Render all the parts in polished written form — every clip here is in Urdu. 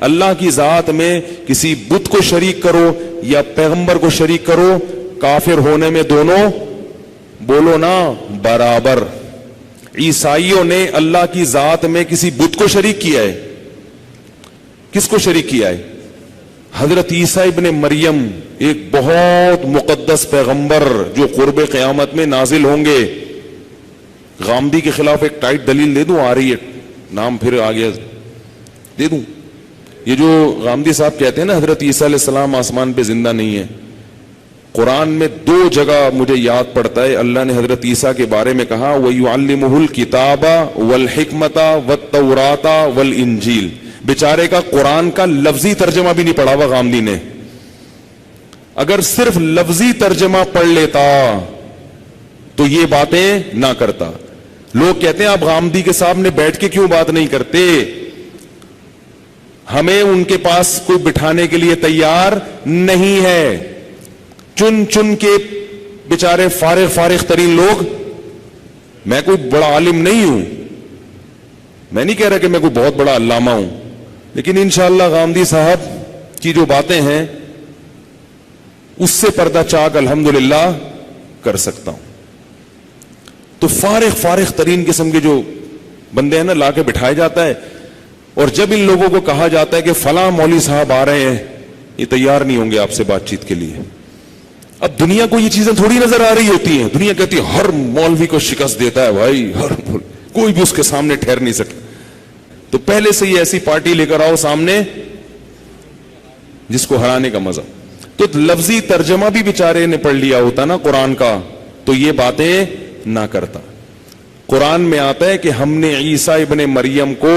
اللہ کی ذات میں کسی بت کو شریک کرو یا پیغمبر کو شریک کرو، کافر ہونے میں دونوں بولو نا برابر۔ عیسائیوں نے اللہ کی ذات میں کسی بت کو شریک کیا ہے، کس کو شریک کیا ہے؟ حضرت عیسیٰ ابن مریم، ایک بہت مقدس پیغمبر جو قرب قیامت میں نازل ہوں گے۔ غامدی کے خلاف ایک ٹائٹ دلیل دے دوں، آ رہی ہے نام پھر آ گیا دے دوں۔ یہ جو غامدی صاحب کہتے ہیں نا حضرت عیسیٰ علیہ السلام آسمان پہ زندہ نہیں ہے، قرآن میں 2 جگہ مجھے یاد پڑتا ہے اللہ نے حضرت عیسیٰ کے بارے میں کہا وَيُعَلِّمُهُ الْكِتَابَ وَالْحِكْمَةَ وَالتَّوْرَاةَ وَالْإِنْجِيلَ۔ بیچارے کا قرآن کا لفظی ترجمہ بھی نہیں پڑھا ہوا غامدی نے، اگر صرف لفظی ترجمہ پڑھ لیتا تو یہ باتیں نہ کرتا۔ لوگ کہتے ہیں آپ غامدی کے سامنے بیٹھ کے کیوں بات نہیں کرتے؟ ہمیں ان کے پاس کوئی بٹھانے کے لیے تیار نہیں ہے، چن چن کے بیچارے فارغ ترین لوگ۔ میں کوئی بڑا عالم نہیں ہوں، میں نہیں کہہ رہا کہ میں کوئی بہت بڑا علامہ ہوں، لیکن انشاءاللہ غامدی صاحب کی جو باتیں ہیں اس سے پردہ چاک الحمدللہ کر سکتا ہوں۔ تو فارغ ترین قسم کے جو بندے ہیں نا لا کے بٹھایا جاتا ہے، اور جب ان لوگوں کو کہا جاتا ہے کہ فلاں مولوی صاحب آ رہے ہیں، یہ تیار نہیں ہوں گے آپ سے بات چیت کے لیے۔ اب دنیا کو یہ چیزیں تھوڑی نظر آ رہی ہوتی ہیں، دنیا کہتی ہے ہر مولوی کو شکست دیتا ہے بھائی، ہر کوئی بھی اس کے سامنے ٹھہر نہیں سکتا۔ تو پہلے سے ہی ایسی پارٹی لے کر آؤ سامنے جس کو ہرانے کا مزہ۔ تو لفظی ترجمہ بھی بیچارے نے پڑھ لیا ہوتا نا قرآن کا تو یہ باتیں نہ کرتا۔ قرآن میں آتا ہے کہ ہم نے عیسیٰ ابن مریم کو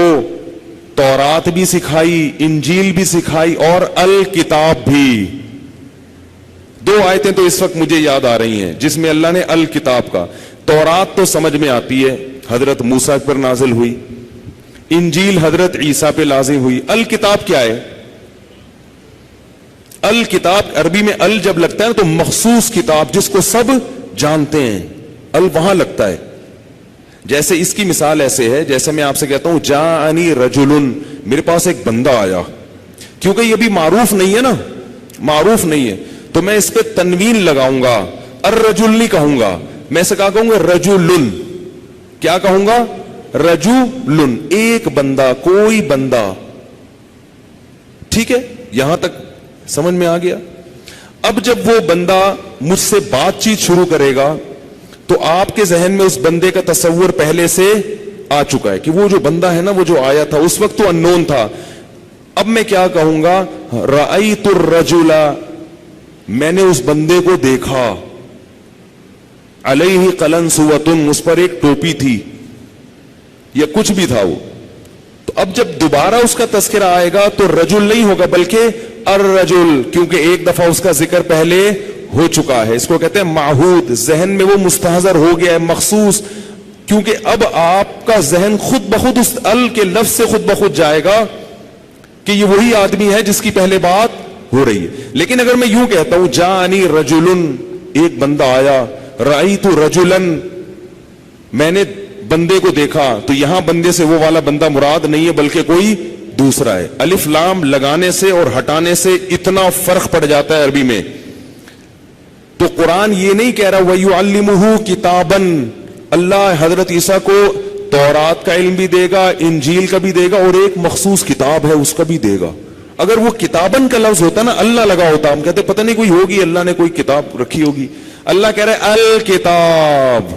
تورات بھی سکھائی، انجیل بھی سکھائی اور الکتاب بھی۔ 2 آیتیں تو اس وقت مجھے یاد آ رہی ہیں جس میں اللہ نے الکتاب کا، تورات تو سمجھ میں آتی ہے، حضرت موسیٰ پر نازل ہوئی، انجیل حضرت عیسیٰ پہ لازم ہوئی۔ الکتاب کیا ہے؟ الکتاب عربی میں ال جب لگتا ہے تو مخصوص کتاب جس کو سب جانتے ہیں، ال وہاں لگتا ہے۔ جیسے اس کی مثال ایسے ہے جیسے میں آپ سے کہتا ہوں جاءنی رجل، میرے پاس ایک بندہ آیا، کیونکہ یہ بھی معروف نہیں ہے نا، معروف نہیں ہے تو میں اس پہ تنوین لگاؤں گا، الرجل نہیں کہوں گا، میں اسے کہا کہوں گا رجل۔ کیا کہوں گا؟ رجل، ایک بندہ، کوئی بندہ۔ ٹھیک ہے، یہاں تک سمجھ میں آ گیا؟ اب جب وہ بندہ مجھ سے بات چیت شروع کرے گا تو آپ کے ذہن میں اس بندے کا تصور پہلے سے آ چکا ہے کہ وہ جو بندہ ہے نا، وہ جو آیا تھا اس وقت تو اننون تھا۔ اب میں کیا کہوں گا؟ رأیت الرجل، میں نے اس بندے کو دیکھا، علیہ قلنسوۃ، اس پر ایک ٹوپی تھی یا کچھ بھی تھا وہ۔ تو اب جب دوبارہ اس کا تذکرہ آئے گا تو رجل نہیں ہوگا بلکہ الرجل، کیونکہ ایک دفعہ اس کا ذکر پہلے ہو چکا ہے۔ اس کو کہتے ہیں معہود، ذہن میں وہ مستحضر ہو گیا ہے، مخصوص، کیونکہ اب آپ کا ذہن خود بخود اس ال کے لفظ سے خود بخود جائے گا کہ یہ وہی آدمی ہے جس کی پہلے بات ہو رہی ہے۔ لیکن اگر میں یوں کہتا ہوں جاءنی رجل، ایک بندہ آیا، رأیت رجلا، میں نے بندے کو دیکھا، تو یہاں بندے سے وہ والا بندہ مراد نہیں ہے بلکہ کوئی دوسرا ہے۔ الف لام لگانے سے اور ہٹانے سے اتنا فرق پڑ جاتا ہے عربی میں۔ تو قرآن یہ نہیں کہہ رہا وَيُعَلِّمُهُ كِتَابًا، اللہ حضرت عیسیٰ کو تورات کا علم بھی دے گا، انجیل کا بھی دے گا، اور ایک مخصوص کتاب ہے اس کا بھی دے گا۔ اگر وہ کتابن کا لفظ ہوتا نا، اللہ لگا ہوتا، ہم کہتے پتہ نہیں کوئی ہوگی، اللہ نے کوئی کتاب رکھی ہوگی۔ اللہ کہہ رہا ہے الکتاب،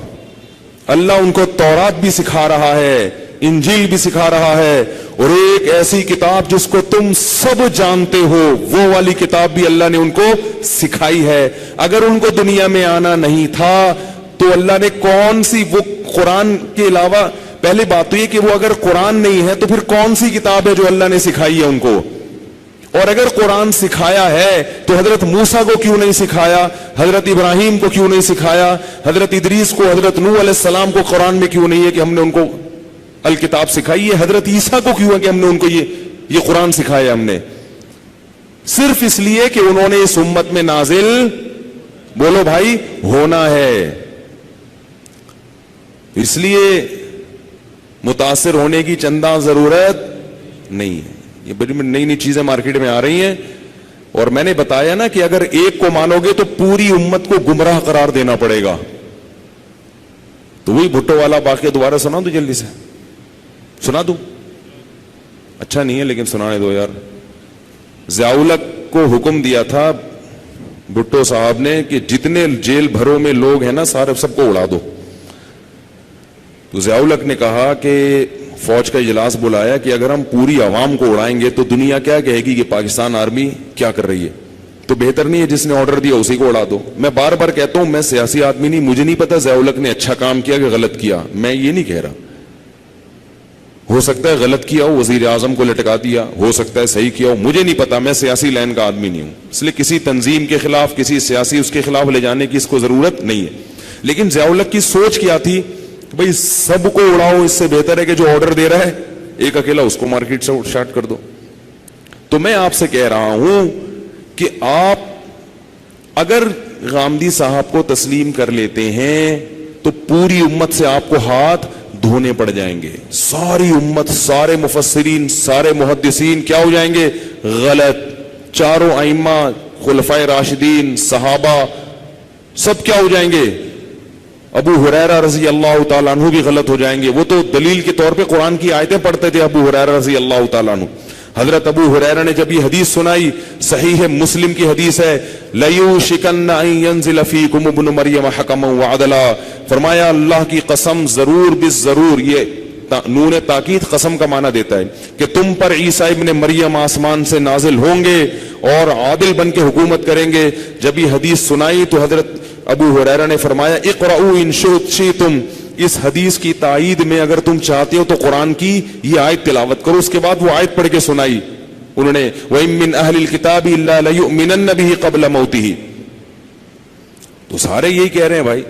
اللہ ان کو تورات بھی سکھا رہا ہے، انجیل بھی سکھا رہا ہے، اور ایک ایسی کتاب جس کو تم سب جانتے ہو، وہ والی کتاب بھی اللہ نے ان کو سکھائی ہے۔ اگر ان کو دنیا میں آنا نہیں تھا تو اللہ نے کون سی، وہ قرآن کے علاوہ، پہلے بات تو یہ کہ وہ اگر قرآن نہیں ہے تو پھر کون سی کتاب ہے جو اللہ نے سکھائی ہے ان کو؟ اور اگر قرآن سکھایا ہے تو حضرت موسیٰ کو کیوں نہیں سکھایا، حضرت ابراہیم کو کیوں نہیں سکھایا، حضرت ادریس کو، حضرت نوح علیہ السلام کو قرآن میں کیوں نہیں ہے کہ ہم نے ان کو الکتاب سکھائی ہے؟ حضرت عیسیٰ کو کیوں ہے کہ ہم نے ان کو یہ قرآن سکھایا؟ ہم نے صرف اس لیے کہ انہوں نے اس امت میں نازل، بولو بھائی، ہونا ہے۔ اس لیے متاثر ہونے کی چندہ ضرورت نہیں ہے۔ یہ بڑی نئی نئی چیزیں مارکیٹ میں آ رہی ہیں. اور میں نے بتایا نا کہ اگر ایک کو مانو گے تو پوری امت کو گمراہ قرار دینا پڑے گا. تو وہی بھٹو والا واقعہ دوبارہ سنا دو, جلدی سے سنا دوں. اچھا نہیں ہے لیکن سنانے دو یار. ضیاء الحق کو حکم دیا تھا بھٹو صاحب نے کہ جتنے جیل بھروں میں لوگ ہیں نا سارے سب کو اڑا دو. تو ضیاء الحق نے کہا کہ فوج کا اجلاس بلایا کہ اگر ہم پوری عوام کو اڑائیں گے تو دنیا کیا کہے گی کہ پاکستان آرمی کیا کر رہی ہے, تو بہتر نہیں ہے جس نے آرڈر دیا اسی کو اڑا دو. میں بار بار کہتا ہوں میں سیاسی آدمی نہیں, مجھے نہیں پتا ضیاء الحق نے اچھا کام کیا کہ غلط کیا, میں یہ نہیں کہہ رہا. ہو سکتا ہے غلط کیا ہو, وزیر اعظم کو لٹکا دیا, ہو سکتا ہے صحیح کیا ہو, مجھے نہیں پتا, میں سیاسی لائن کا آدمی نہیں ہوں, اس لیے کسی تنظیم کے خلاف کسی سیاسی اس کے خلاف لے جانے کی اس کو ضرورت نہیں ہے. لیکن ضیاء الحق کی سوچ کیا تھی کہ بھائی سب کو اڑاؤ, اس سے بہتر ہے کہ جو آرڈر دے رہا ہے ایک اکیلا اس کو مارکیٹ سے شارٹ کر دو. تو میں آپ سے کہہ رہا ہوں کہ آپ اگر غامدی صاحب کو تسلیم کر لیتے ہیں تو پوری امت سے آپ کو ہاتھ دھونے پڑ جائیں گے. ساری امت, سارے مفسرین, سارے محدثین کیا ہو جائیں گے؟ غلط. چاروں ائمہ, خلفائے راشدین, صحابہ سب کیا ہو جائیں گے؟ ابو ہریرہ رضی اللہ تعالیٰ عنہ بھی غلط ہو جائیں گے. وہ تو دلیل کے طور پہ قرآن کی آیتیں پڑھتے تھے ابو ہریرہ رضی اللہ تعالیٰ عنہ. حضرت ابو ہریرہ نے جب یہ حدیث سنائی, صحیح مسلم کی حدیث ہے, لَيُوشِكَنَّ أَن يَنزِلَ فِيكُمُ ابْنُ مَرْيَمَ حَكَمًا وَعَدْلًا, فرمایا اللہ کی قسم ضرور بالضرور, یہ نون تاکید قسم کا معنی دیتا ہے کہ تم پر عیسیٰ ابن مریم آسمان سے نازل ہوں گے اور عادل بن کے حکومت کریں گے. جب یہ حدیث سنائی تو حضرت ابو ہریرہ نے فرمایا اقرؤوا ان شئتم, اس حدیث کی تائید میں اگر تم چاہتے ہو تو قرآن کی یہ آیت تلاوت کرو. اس کے بعد وہ آیت پڑھ کے سنائی انہوں نے, وَإِن مِّنْ أَهْلِ الْكِتَابِ إِلَّا لَيُؤْمِنَنَّ بِهِ قَبْلَ مَوْتِهِ. تو سارے یہی کہہ رہے ہیں بھائی